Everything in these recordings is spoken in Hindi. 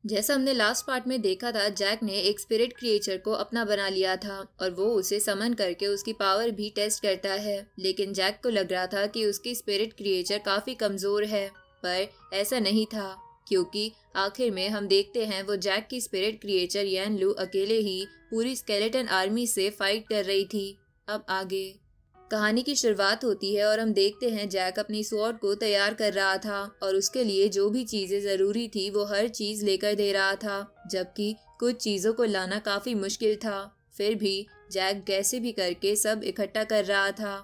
जैसा हमने लास्ट पार्ट में देखा था, जैक ने एक स्पिरिट क्रिएचर को अपना बना लिया था और वो उसे समन करके उसकी पावर भी टेस्ट करता है। लेकिन जैक को लग रहा था कि उसकी स्पिरिट क्रिएचर काफी कमजोर है, पर ऐसा नहीं था, क्योंकि आखिर में हम देखते हैं वो जैक की स्पिरिट क्रिएचर यान लू अकेले ही पूरी स्केलेटन आर्मी से फाइट कर रही थी। अब आगे कहानी की शुरुआत होती है और हम देखते हैं जैक अपनी स्वॉर्ड को तैयार कर रहा था और उसके लिए जो भी चीजें जरूरी थी वो हर चीज लेकर दे रहा था, जबकि कुछ चीजों को लाना काफी मुश्किल था। फिर भी जैक कैसे भी करके सब इकट्ठा कर रहा था।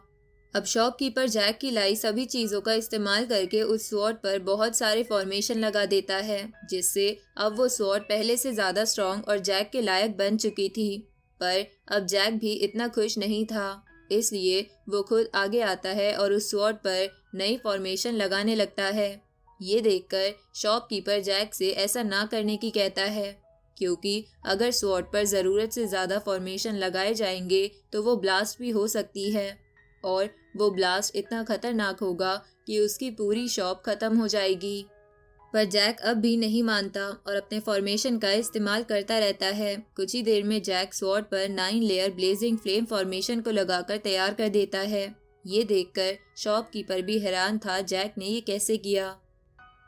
अब शॉपकीपर जैक की लाई सभी चीजों का इस्तेमाल करके उस स्वॉर्ड पर बहुत सारे फॉर्मेशन लगा देता है, जिससे अब वो स्वॉर्ड पहले से ज्यादा स्ट्रॉन्ग और जैक के लायक बन चुकी थी। पर अब जैक भी इतना खुश नहीं था, इसलिए वो खुद आगे आता है और उस स्वॉर्ड पर नई फॉर्मेशन लगाने लगता है। ये देखकर शॉपकीपर जैक से ऐसा ना करने की कहता है, क्योंकि अगर स्वॉर्ड पर ज़रूरत से ज़्यादा फॉर्मेशन लगाए जाएंगे तो वो ब्लास्ट भी हो सकती है, और वो ब्लास्ट इतना खतरनाक होगा कि उसकी पूरी शॉप खत्म हो जाएगी। पर जैक अब भी नहीं मानता और अपने फॉर्मेशन का इस्तेमाल करता रहता है। कुछ ही देर में जैक स्वॉर्ड पर 9 लेयर ब्लेजिंग फ्लेम फॉर्मेशन को लगाकर तैयार कर देता है। ये देखकर शॉपकीपर भी हैरान था जैक ने ये कैसे किया।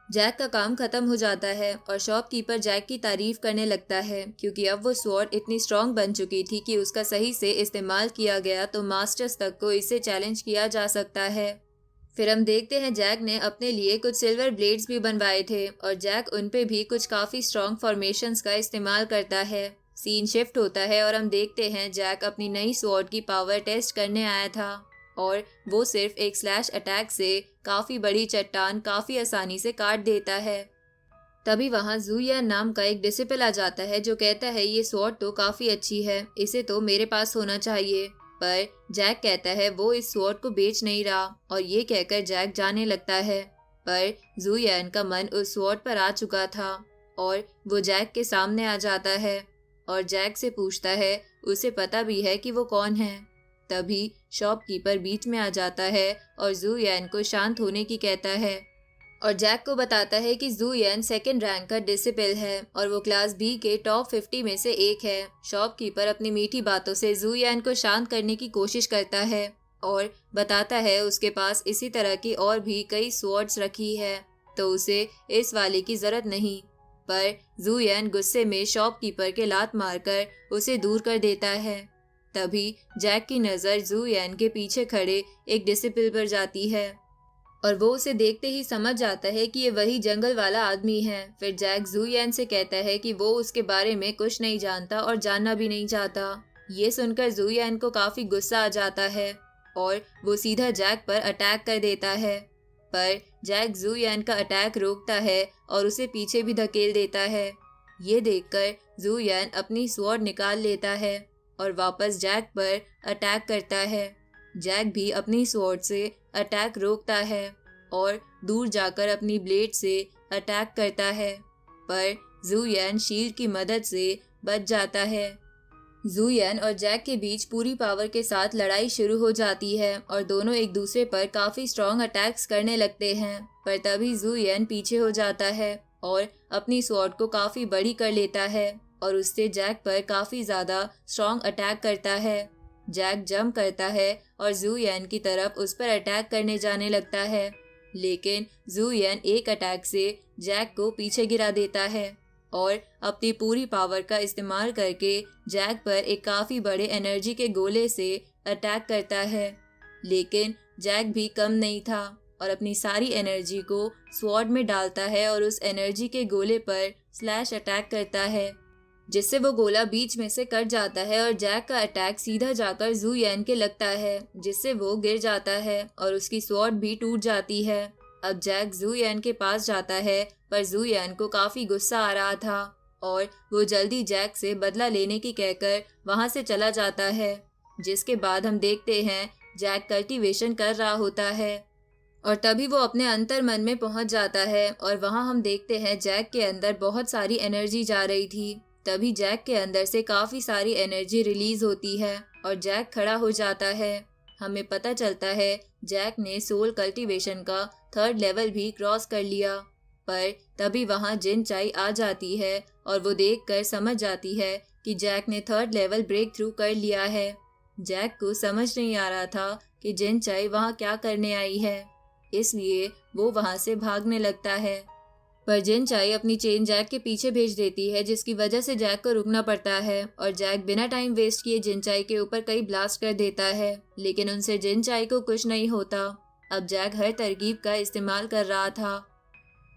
जैक का काम खत्म हो जाता है और शॉपकीपर जैक की तारीफ करने लगता है, क्योंकि अब वो स्वॉर्ड इतनी स्ट्रांग बन चुकी थी कि उसका सही से इस्तेमाल किया गया तो मास्टर्स तक को इसे चैलेंज किया जा सकता है। फिर हम देखते हैं जैक ने अपने लिए कुछ सिल्वर ब्लेड्स भी बनवाए थे और जैक उन पे भी कुछ काफ़ी स्ट्रॉन्ग फॉर्मेशंस का इस्तेमाल करता है। सीन शिफ्ट होता है और हम देखते हैं जैक अपनी नई स्वॉर्ड की पावर टेस्ट करने आया था और वो सिर्फ एक स्लैश अटैक से काफ़ी बड़ी चट्टान काफ़ी आसानी से काट देता है। तभी वहाँ ज़ुयान नाम का एक डिसिपल आ जाता है जो कहता है ये स्वॉर्ड तो काफ़ी अच्छी है, इसे तो मेरे पास होना चाहिए। पर जैक कहता है वो इस स्वॉर्ड को बेच नहीं रहा और ये कहकर जैक जाने लगता है। पर ज़ुयान का मन उस स्वॉर्ड पर आ चुका था और वो जैक के सामने आ जाता है और जैक से पूछता है उसे पता भी है कि वो कौन है। तभी शॉपकीपर बीच में आ जाता है और ज़ुयान को शांत होने की कहता है और जैक को बताता है कि ज़ुयान सेकंड रैंक का डिसिपल है और वो क्लास बी के टॉप 50 में से एक है। शॉपकीपर अपनी मीठी बातों से ज़ुयान को शांत करने की कोशिश करता है और बताता है उसके पास इसी तरह की और भी कई स्वॉर्ड्स रखी है, तो उसे इस वाले की ज़रूरत नहीं। पर ज़ुयान गुस्से में शॉपकीपर के लात मारकर उसे दूर कर देता है। तभी जैक की नज़र ज़ुयान के पीछे खड़े एक डिसिपल पर जाती है और वो उसे देखते ही समझ जाता है कि ये वही जंगल वाला आदमी है। फिर जैक ज़ुयान से कहता है कि वो उसके बारे में कुछ नहीं जानता और जानना भी नहीं चाहता। ये सुनकर ज़ुयान को काफ़ी गुस्सा आ जाता है और वो सीधा जैक पर अटैक कर देता है। पर जैक ज़ुयान का अटैक रोकता है और उसे पीछे भी धकेल देता है। ये देखकर ज़ुयान अपनी स्वॉर्ड निकाल लेता है और वापस जैक पर अटैक करता है। जैक भी अपनी स्वॉर्ड से अटैक रोकता है और दूर जाकर अपनी ब्लेड से अटैक करता है, पर ज़ुयान शील्ड की मदद से बच जाता है। ज़ुयान और जैक के बीच पूरी पावर के साथ लड़ाई शुरू हो जाती है और दोनों एक दूसरे पर काफ़ी स्ट्रॉन्ग अटैक्स करने लगते हैं। पर तभी ज़ुयान पीछे हो जाता है और अपनी स्वॉर्ड को काफ़ी बड़ी कर लेता है और उससे जैक पर काफ़ी ज़्यादा स्ट्रॉन्ग अटैक करता है। जैक जंप करता है और ज़ुयान की तरफ उस पर अटैक करने जाने लगता है, लेकिन ज़ुयान एक अटैक से जैक को पीछे गिरा देता है और अपनी पूरी पावर का इस्तेमाल करके जैक पर एक काफ़ी बड़े एनर्जी के गोले से अटैक करता है। लेकिन जैक भी कम नहीं था और अपनी सारी एनर्जी को स्वॉर्ड में डालता है और उस एनर्जी के गोले पर स्लैश अटैक करता है, जिससे वो गोला बीच में से कट जाता है और जैक का अटैक सीधा जाकर ज़ुयान के लगता है, जिससे वो गिर जाता है और उसकी स्वॉर्ड भी टूट जाती है। अब जैक ज़ुयान के पास जाता है, पर ज़ुयान को काफ़ी गुस्सा आ रहा था और वो जल्दी जैक से बदला लेने की कहकर वहाँ से चला जाता है। जिसके बाद हम देखते हैं जैक कल्टीवेशन कर रहा होता है और तभी वो अपने अंतर मन में पहुँच जाता है और वहाँ हम देखते हैं जैक के अंदर बहुत सारी एनर्जी जा रही थी। तभी जैक के अंदर से काफ़ी सारी एनर्जी रिलीज होती है और जैक खड़ा हो जाता है। हमें पता चलता है जैक ने सोल कल्टीवेशन का 3rd लेवल भी क्रॉस कर लिया। पर तभी वहां जिन चाई आ जाती है और वो देखकर समझ जाती है कि जैक ने 3rd लेवल ब्रेक थ्रू कर लिया है। जैक को समझ नहीं आ रहा था कि जिन चाई वहां क्या करने आई है, इसलिए वो वहां से भागने लगता है। पर जिन चाई अपनी चेन जैक के पीछे भेज देती है, जिसकी वजह से जैक को रुकना पड़ता है और जैक बिना टाइम वेस्ट किए जिन चाई के ऊपर कई ब्लास्ट कर देता है, लेकिन उनसे जिन चाई को कुछ नहीं होता। अब जैक हर तरकीब का इस्तेमाल कर रहा था,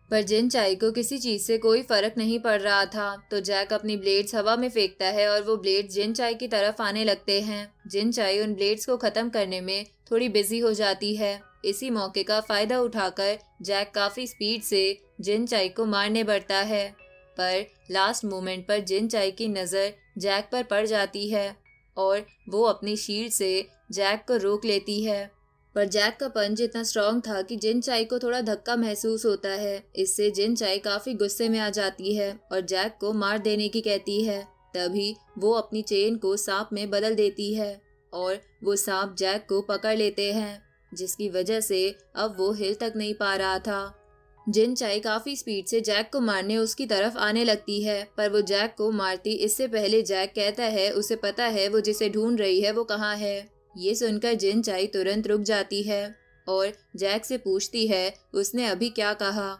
पर जिन चाई को किसी चीज से कोई फर्क नहीं पड़ रहा था। तो जैक अपनी ब्लेड्स हवा में फेंकता है और वो ब्लेड्स जिन चाई की तरफ आने लगते हैं। जिन चाई उन ब्लेड्स को खत्म करने में थोड़ी बिजी हो जाती है। इसी मौके का फायदा उठाकर जैक काफी स्पीड से जिन चाई को मारने बढ़ता है, पर लास्ट मोमेंट पर जिन चाई की नजर जैक पर पड़ जाती है और वो अपनी शील्ड से जैक को रोक लेती है। पर जैक का पंच इतना स्ट्रांग था कि जिन चाई को थोड़ा धक्का महसूस होता है। इससे जिन चाई काफी गुस्से में आ जाती है और जैक को मार देने की कहती है। तभी वो अपनी चेन को सांप में बदल देती है और वो सांप जैक को पकड़ लेते हैं, जिसकी वजह से अब वो हिल तक नहीं पा रहा था। जिन चाई काफी स्पीड से जैक को मारने उसकी तरफ आने लगती है, पर वो जैक को मारती इससे पहले जैक कहता है उसे पता है वो जिसे ढूंढ रही है वो कहाँ है। ये सुनकर जिन चाई तुरंत रुक जाती है और जैक से पूछती है उसने अभी क्या कहा।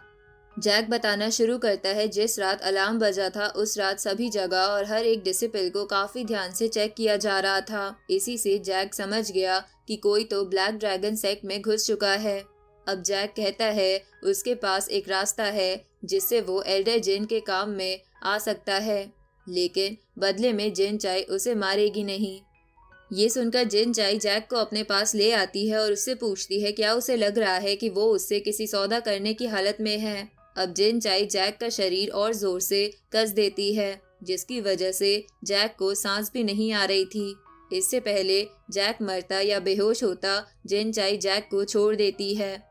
जैक बताना शुरू करता है जिस रात अलार्म बजा था उस रात सभी जगह और हर एक डिसिपल को काफी ध्यान से चेक किया जा रहा था। इसी से जैक समझ गया कि कोई तो ब्लैक ड्रैगन सेक्ट में घुस चुका है। अब जैक कहता है उसके पास एक रास्ता है जिससे वो एल्डर जिन के काम में आ सकता है, लेकिन बदले में जिन चाई उसे मारेगी नहीं। ये सुनकर जिन चाई जैक को अपने पास ले आती है और उससे पूछती है क्या उसे लग रहा है कि वो उससे किसी सौदा करने की हालत में है। अब जिन चाई जैक का शरीर और जोर से कस देती है, जिसकी वजह से जैक को सांस भी नहीं आ रही थी। इससे पहले जैक मरता या बेहोश होता, जिन चाई जैक को छोड़ देती है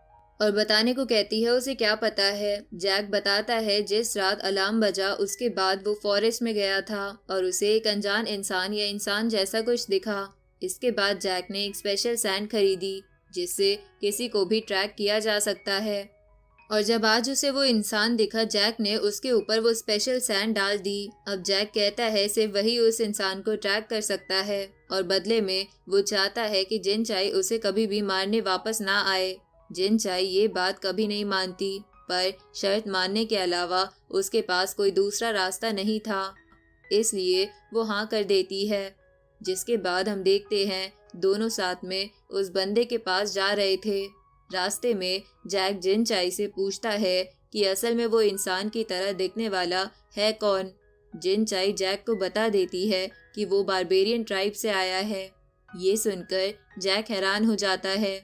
और बताने को कहती है उसे क्या पता है। जैक बताता है जिस रात अलार्म बजा उसके बाद वो फॉरेस्ट में गया था और उसे एक अनजान इंसान या इंसान जैसा कुछ दिखा। इसके बाद जैक ने एक स्पेशल सैंड खरीदी जिससे किसी को भी ट्रैक किया जा सकता है, और जब आज उसे वो इंसान दिखा जैक ने उसके ऊपर वो स्पेशल सैंड डाल दी। अब जैक कहता है सिर्फ वही उस इंसान को ट्रैक कर सकता है और बदले में वो चाहता है कि जिन चाई उसे कभी भी मारने वापस ना आए। जिन चाई ये बात कभी नहीं मानती, पर शर्त मानने के अलावा उसके पास कोई दूसरा रास्ता नहीं था, इसलिए वो हाँ कर देती है। जिसके बाद हम देखते हैं दोनों साथ में उस बंदे के पास जा रहे थे। रास्ते में जैक जिन चाई से पूछता है कि असल में वो इंसान की तरह दिखने वाला है कौन। जिन चाई जैक को बता देती है कि वो बारबेरियन ट्राइब से आया है। ये सुनकर जैक हैरान हो जाता है।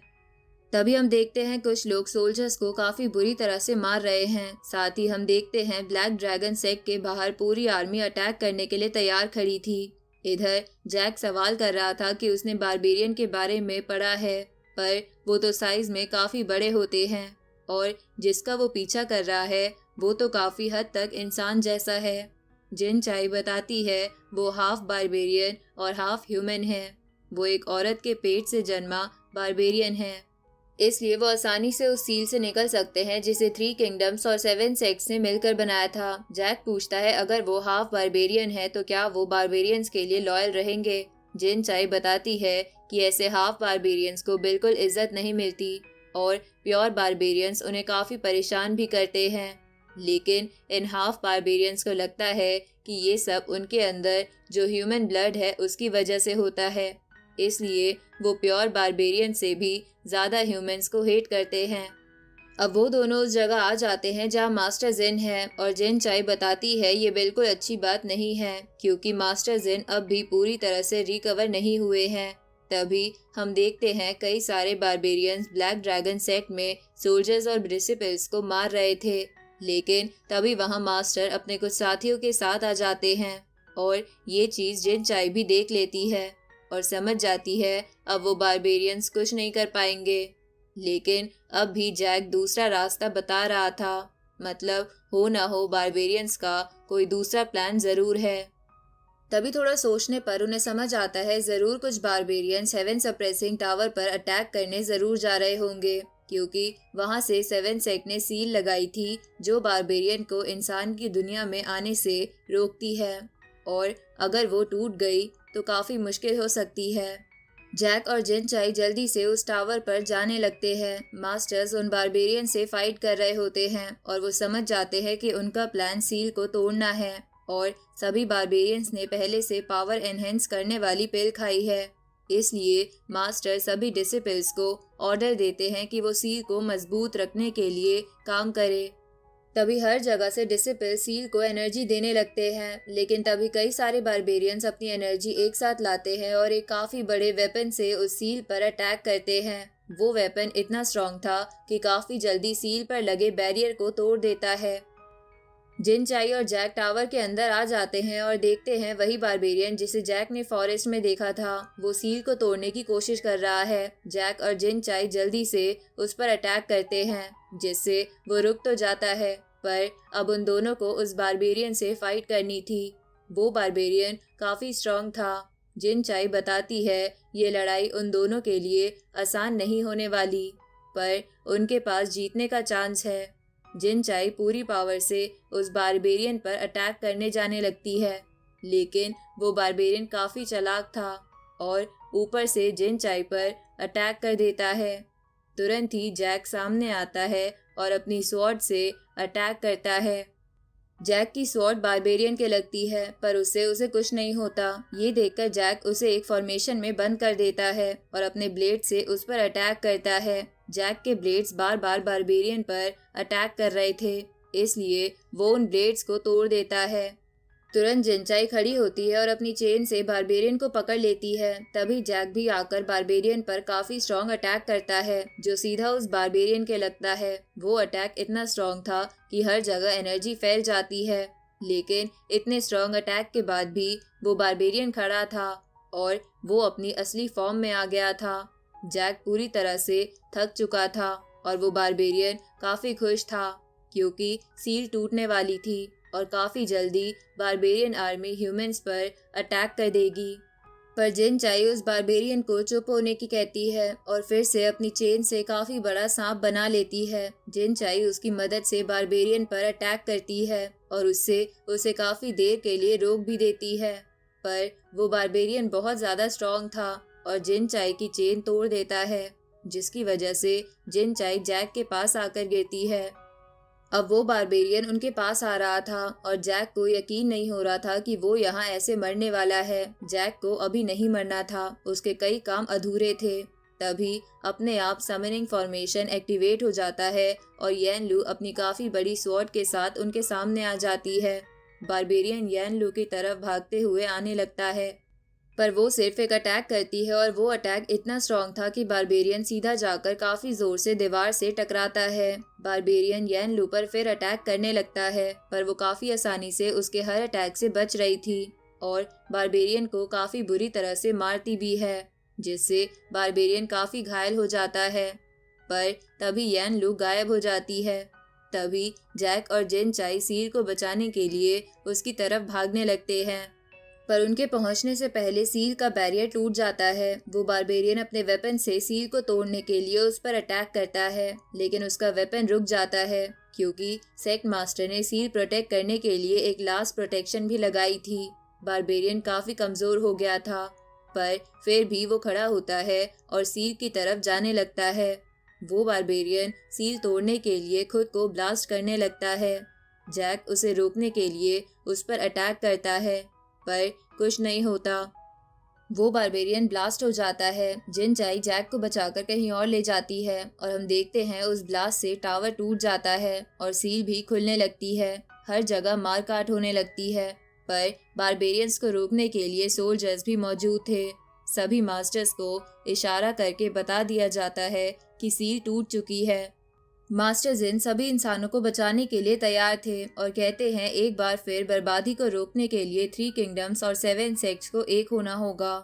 तभी हम देखते हैं कुछ लोग सोल्जर्स को काफी बुरी तरह से मार रहे हैं। साथ ही हम देखते हैं ब्लैक ड्रैगन सेक्ट के बाहर पूरी आर्मी अटैक करने के लिए तैयार खड़ी थी। इधर जैक सवाल कर रहा था कि उसने बारबेरियन के बारे में पढ़ा है, पर वो तो साइज में काफी बड़े होते हैं और जिसका वो पीछा कर रहा है वो तो काफी हद तक इंसान जैसा है। जिन चाई बताती है वो हाफ बारबेरियन और हाफ ह्यूमन है। वो एक औरत के पेट से जन्मा बारबेरियन है, इसलिए वो आसानी से उस सील से निकल सकते हैं जिसे 3 किंगडम्स और 7 सेक्ट्स ने मिलकर बनाया था। जैक पूछता है अगर वो हाफ बारबेरियन है तो क्या वो बारबेरियंस के लिए लॉयल रहेंगे। जिन चाई बताती है कि ऐसे हाफ बारबेरियंस को बिल्कुल इज्जत नहीं मिलती और प्योर बारबेरियंस उन्हें काफी परेशान भी करते हैं, लेकिन इन हाफ बारबेरियंस को लगता है कि ये सब उनके अंदर जो ह्यूमन ब्लड है उसकी वजह से होता है, इसलिए वो प्योर बारबेरियन से भी ज्यादा ह्यूमंस को हेट करते हैं। अब वो दोनों उस जगह आ जाते हैं जहाँ मास्टर जिन है और जिन चाई बताती है ये बिल्कुल अच्छी बात नहीं है क्योंकि मास्टर जिन अब भी पूरी तरह से रिकवर नहीं हुए हैं। तभी हम देखते हैं कई सारे बारबेरियंस ब्लैक ड्रैगन सेक्ट में सोल्जर्स और डिसिपल्स को मार रहे थे, लेकिन तभी वहाँ मास्टर अपने कुछ साथियों के साथ आ जाते हैं और ये चीज जिन चाई भी देख लेती है और समझ जाती है अब वो बारबेरियंस कुछ नहीं कर पाएंगे। लेकिन अब भी जैक दूसरा रास्ता बता रहा था, मतलब हो ना हो बारबेरियंस का कोई दूसरा प्लान जरूर है। तभी थोड़ा सोचने पर उन्हें समझ आता है जरूर कुछ बारबेरियंस हेवन सप्रेसिंग टावर पर अटैक करने जरूर जा रहे होंगे। क्योंकि वहां से 7 सेक्ट ने सील लगाई थी जो बारबेरियन को इंसान की दुनिया में आने से रोकती है, और अगर वो टूट गई तो काफी मुश्किल हो सकती है। जैक और जिन चाई जल्दी से उस टावर पर जाने लगते हैं। मास्टर्स उन बारबेरियन से फाइट कर रहे होते हैं और वो समझ जाते हैं कि उनका प्लान सील को तोड़ना है, और सभी बारबेरियंस ने पहले से पावर एनहेंस करने वाली पिल खाई है। इसलिए मास्टर सभी डिसिपल्स को ऑर्डर देते हैं कि वो सील को मजबूत रखने के लिए काम करे। तभी हर जगह से डिसिपल सील को एनर्जी देने लगते हैं, लेकिन तभी कई सारे बारबेरियंस अपनी एनर्जी एक साथ लाते हैं और एक काफी बड़े वेपन से उस सील पर अटैक करते हैं। वो वेपन इतना स्ट्रॉन्ग था कि काफी जल्दी सील पर लगे बैरियर को तोड़ देता है। जिन चाई और जैक टावर के अंदर आ जाते हैं और देखते हैं वही बारबेरियन जिसे जैक ने फॉरेस्ट में देखा था, वो सील को तोड़ने की कोशिश कर रहा है। जैक और जिन चाई जल्दी से उस पर अटैक करते हैं, जिससे वो रुक तो जाता है, पर अब उन दोनों को उस बारबेरियन से फाइट करनी थी। वो बारबेरियन काफी स्ट्रॉन्ग था। जिन चाई बताती है ये लड़ाई उन दोनों के लिए आसान नहीं होने वाली, पर उनके पास जीतने का चांस है। जिन चाई पूरी पावर से उस बारबेरियन पर अटैक करने जाने लगती है, लेकिन वो बारबेरियन काफी चालाक था और ऊपर से जिन चाई पर अटैक कर देता है। तुरंत ही जैक सामने आता है और अपनी स्वॉर्ड से अटैक करता है। जैक की स्वॉर्ड बारबेरियन के लगती है, पर उससे उसे कुछ नहीं होता। ये देखकर जैक उसे एक फॉर्मेशन में बंद कर देता है और अपने ब्लेड से उस पर अटैक करता है। जैक के ब्लेड्स बार बार बारबेरियन पर अटैक कर रहे थे, इसलिए वो उन ब्लेड्स को तोड़ देता है। तुरंत जिनचाई खड़ी होती है और अपनी चेन से बारबेरियन को पकड़ लेती है। तभी जैक भी आकर बारबेरियन पर काफी स्ट्रॉन्ग अटैक करता है, जो सीधा उस बारबेरियन के लगता है। वो अटैक इतना स्ट्रॉन्ग था कि हर जगह एनर्जी फैल जाती है, लेकिन इतने स्ट्रॉन्ग अटैक के बाद भी वो बारबेरियन खड़ा था और वो अपनी असली फॉर्म में आ गया था। जैक पूरी तरह से थक चुका था और वो बारबेरियन काफी खुश था, क्योंकि सील टूटने वाली थी और काफी जल्दी बारबेरियन आर्मी ह्यूमंस पर अटैक कर देगी। पर जिन चाई उस बारबेरियन को चुप होने की कहती है और फिर से अपनी चेन से काफी बड़ा सांप बना लेती है। जिन चाई उसकी मदद से बारबेरियन पर अटैक करती है और उससे उसे काफी देर के लिए रोक भी देती है, पर वो बारबेरियन बहुत ज्यादा स्ट्रॉन्ग था और जिन चाई की चेन तोड़ देता है, जिसकी वजह से जिन चाई जैक के पास आकर गिरती है। अब वो बारबेरियन उनके पास आ रहा था और जैक को यकीन नहीं हो रहा था कि वो यहाँ ऐसे मरने वाला है। जैक को अभी नहीं मरना था, उसके कई काम अधूरे थे। तभी अपने आप समनिंग फॉर्मेशन एक्टिवेट हो जाता है और येन लू अपनी काफी बड़ी स्वॉर्ड के साथ उनके सामने आ जाती है। बारबेरियन येन लू की तरफ भागते हुए आने लगता है, पर वो सिर्फ एक अटैक करती है और वो अटैक इतना स्ट्रॉन्ग था कि बारबेरियन सीधा जाकर काफी जोर से दीवार से टकराता है। बारबेरियन येन लू पर फिर अटैक करने लगता है, पर वो काफी आसानी से उसके हर अटैक से बच रही थी और बारबेरियन को काफी बुरी तरह से मारती भी है, जिससे बारबेरियन काफी घायल हो जाता है। पर तभी येन लू गायब हो जाती है। तभी जैक और जिन चाई सील को बचाने के लिए उसकी तरफ भागने लगते हैं, पर उनके पहुंचने से पहले सील का बैरियर टूट जाता है। वो बारबेरियन अपने वेपन से सील को तोड़ने के लिए उस पर अटैक करता है, लेकिन उसका वेपन रुक जाता है, क्योंकि सेक्ट मास्टर ने सील प्रोटेक्ट करने के लिए एक लास्ट प्रोटेक्शन भी लगाई थी। बारबेरियन काफी कमजोर हो गया था, पर फिर भी वो खड़ा होता है और सील की तरफ जाने लगता है। वो बारबेरियन सील तोड़ने के लिए खुद को ब्लास्ट करने लगता है। जैक उसे रोकने के लिए उस पर अटैक करता है, पर कुछ नहीं होता। वो बारबेरियन ब्लास्ट हो जाता है। जिन चाई जैक को बचाकर कहीं और ले जाती है और हम देखते हैं उस ब्लास्ट से टावर टूट जाता है और सील भी खुलने लगती है। हर जगह मार काट होने लगती है, पर बारबेरियंस को रोकने के लिए सोल्जर्स भी मौजूद थे। सभी मास्टर्स को इशारा करके बता दिया जाता है कि सील टूट चुकी है। मास्टर जिन सभी इंसानों को बचाने के लिए तैयार थे और कहते हैं एक बार फिर बर्बादी को रोकने के लिए 3 किंगडम्स और 7 सेक्ट्स को एक होना होगा।